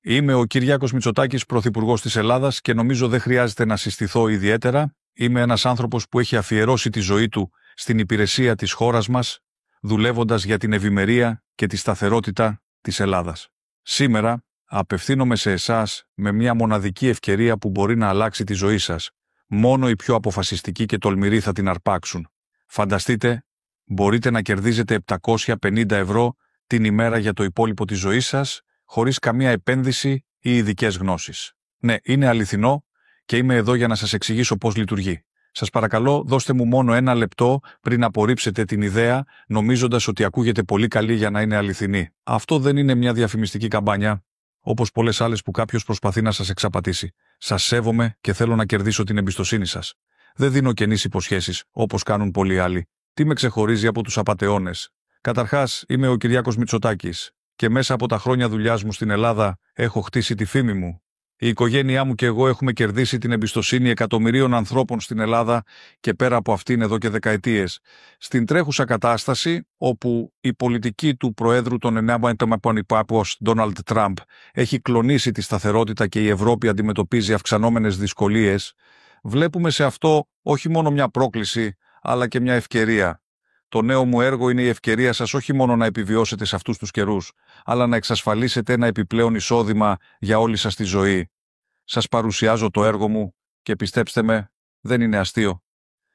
Είμαι ο Κυριάκος Μητσοτάκης, Πρωθυπουργός της Ελλάδας και νομίζω δεν χρειάζεται να συστηθώ ιδιαίτερα. Είμαι ένας άνθρωπος που έχει αφιερώσει τη ζωή του στην υπηρεσία της χώρας μας, δουλεύοντας για την ευημερία και τη σταθερότητα της Ελλάδας. Σήμερα απευθύνομαι σε εσάς με μια μοναδική ευκαιρία που μπορεί να αλλάξει τη ζωή σας. Μόνο οι πιο αποφασιστικοί και τολμηροί θα την αρπάξουν. Φανταστείτε, μπορείτε να κερδίζετε 750 ευρώ την ημέρα για το υπόλοιπο της ζωής σας, χωρίς καμία επένδυση ή ειδικές γνώσεις. Ναι, είναι αληθινό και είμαι εδώ για να σας εξηγήσω πώς λειτουργεί. Σας παρακαλώ, δώστε μου μόνο ένα λεπτό πριν απορρίψετε την ιδέα, νομίζοντας ότι ακούγεται πολύ καλή για να είναι αληθινή. Αυτό δεν είναι μια διαφημιστική καμπάνια, όπως πολλές άλλες που κάποιος προσπαθεί να σας εξαπατήσει. Σας σέβομαι και θέλω να κερδίσω την εμπιστοσύνη σας. Δεν δίνω κενείς υποσχέσεις, όπως κάνουν πολλοί άλλοι. Τι με ξεχωρίζει από τους απατεώνες? Καταρχάς, είμαι ο Κυριάκος Μητσοτάκης και μέσα από τα χρόνια δουλειάς μου στην Ελλάδα έχω χτίσει τη φήμη μου. Η οικογένειά μου και εγώ έχουμε κερδίσει την εμπιστοσύνη εκατομμυρίων ανθρώπων στην Ελλάδα και πέρα από αυτήν εδώ και δεκαετίες. Στην τρέχουσα κατάσταση, όπου η πολιτική του Προέδρου των ΕΠΑΠΟΣ, Ντόναλντ Τραμπ, έχει κλονίσει τη σταθερότητα και η Ευρώπη αντιμετωπίζει αυξανόμενες δυσκολίες, βλέπουμε σε αυτό όχι μόνο μια πρόκληση, αλλά και μια ευκαιρία. Το νέο μου έργο είναι η ευκαιρία σας όχι μόνο να επιβιώσετε σε αυτούς τους καιρούς, αλλά να εξασφαλίσετε ένα επιπλέον εισόδημα για όλη σας τη ζωή. Σας παρουσιάζω το έργο μου και πιστέψτε με, δεν είναι αστείο.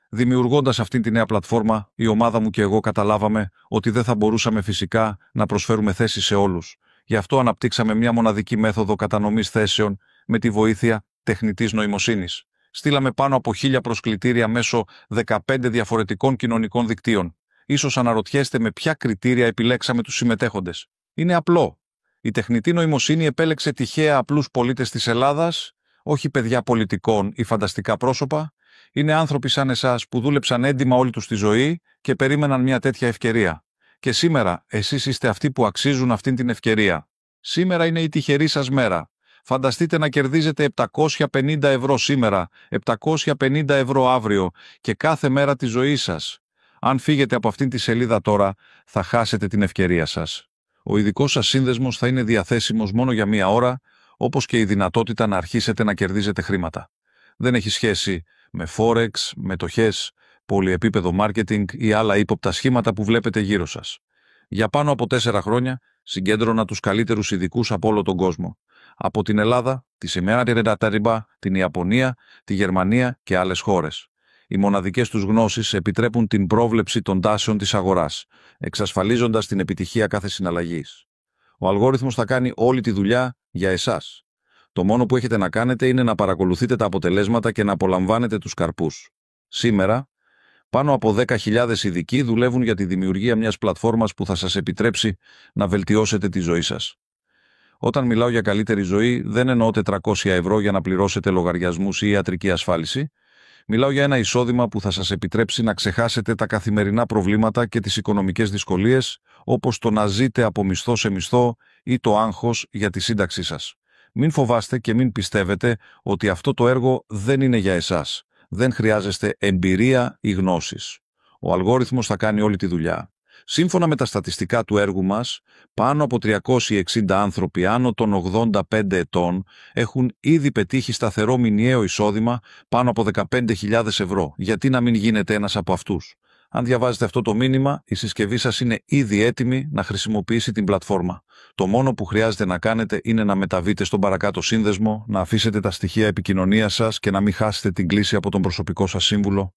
Δημιουργώντας αυτήν τη νέα πλατφόρμα, η ομάδα μου και εγώ καταλάβαμε ότι δεν θα μπορούσαμε φυσικά να προσφέρουμε θέσεις σε όλους. Γι' αυτό αναπτύξαμε μια μοναδική μέθοδο κατανομής θέσεων με τη βοήθεια τεχνητής νοημοσύνης. Στείλαμε πάνω από 1000 προσκλητήρια μέσω 15 διαφορετικών κοινωνικών δικτύων. Ίσως αναρωτιέστε με ποια κριτήρια επιλέξαμε τους συμμετέχοντες. Είναι απλό. Η τεχνητή νοημοσύνη επέλεξε τυχαία απλούς πολίτες της Ελλάδας, όχι παιδιά πολιτικών ή φανταστικά πρόσωπα. Είναι άνθρωποι σαν εσάς που δούλεψαν έντιμα όλη τους τη ζωή και περίμεναν μια τέτοια ευκαιρία. Και σήμερα εσείς είστε αυτοί που αξίζουν αυτήν την ευκαιρία. Σήμερα είναι η τυχερή σας μέρα. Φανταστείτε να κερδίζετε 750 ευρώ σήμερα, 750 ευρώ αύριο και κάθε μέρα της ζωής σας. Αν φύγετε από αυτήν τη σελίδα τώρα, θα χάσετε την ευκαιρία σας. Ο ειδικός σας σύνδεσμος θα είναι διαθέσιμος μόνο για μία ώρα, όπως και η δυνατότητα να αρχίσετε να κερδίζετε χρήματα. Δεν έχει σχέση με forex, μετοχές, πολυεπίπεδο marketing ή άλλα ύποπτα σχήματα που βλέπετε γύρω σας. Για πάνω από 4 χρόνια συγκέντρωνα τους καλύτερους ειδικούς από όλο τον κόσμο. Από την Ελλάδα, τη ΕΜΕΑ, την Ιαπωνία, τη Γερμανία και άλλες χώρες. Οι μοναδικές τους γνώσεις επιτρέπουν την πρόβλεψη των τάσεων της αγοράς, εξασφαλίζοντας την επιτυχία κάθε συναλλαγής. Ο αλγόριθμος θα κάνει όλη τη δουλειά για εσάς. Το μόνο που έχετε να κάνετε είναι να παρακολουθείτε τα αποτελέσματα και να απολαμβάνετε τους καρπούς. Σήμερα, πάνω από 10.000 ειδικοί δουλεύουν για τη δημιουργία μιας πλατφόρμας που θα σας επιτρέψει να βελτιώσετε τη ζωή σας. Όταν μιλάω για καλύτερη ζωή, δεν εννοώ 400 ευρώ για να πληρώσετε λογαριασμούς ή ιατρική ασφάλιση. Μιλάω για ένα εισόδημα που θα σας επιτρέψει να ξεχάσετε τα καθημερινά προβλήματα και τις οικονομικές δυσκολίες, όπως το να ζείτε από μισθό σε μισθό ή το άγχος για τη σύνταξή σας. Μην φοβάστε και μην πιστεύετε ότι αυτό το έργο δεν είναι για εσάς. Δεν χρειάζεστε εμπειρία ή γνώσεις. Ο αλγόριθμος θα κάνει όλη τη δουλειά. Σύμφωνα με τα στατιστικά του έργου μας, πάνω από 360 άνθρωποι άνω των 85 ετών έχουν ήδη πετύχει σταθερό μηνιαίο εισόδημα πάνω από 15.000 ευρώ. Γιατί να μην γίνετε ένας από αυτούς? Αν διαβάζετε αυτό το μήνυμα, η συσκευή σας είναι ήδη έτοιμη να χρησιμοποιήσει την πλατφόρμα. Το μόνο που χρειάζεται να κάνετε είναι να μεταβείτε στον παρακάτω σύνδεσμο, να αφήσετε τα στοιχεία επικοινωνίας σας και να μην χάσετε την κλήση από τον προσωπικό σας σύμβουλο.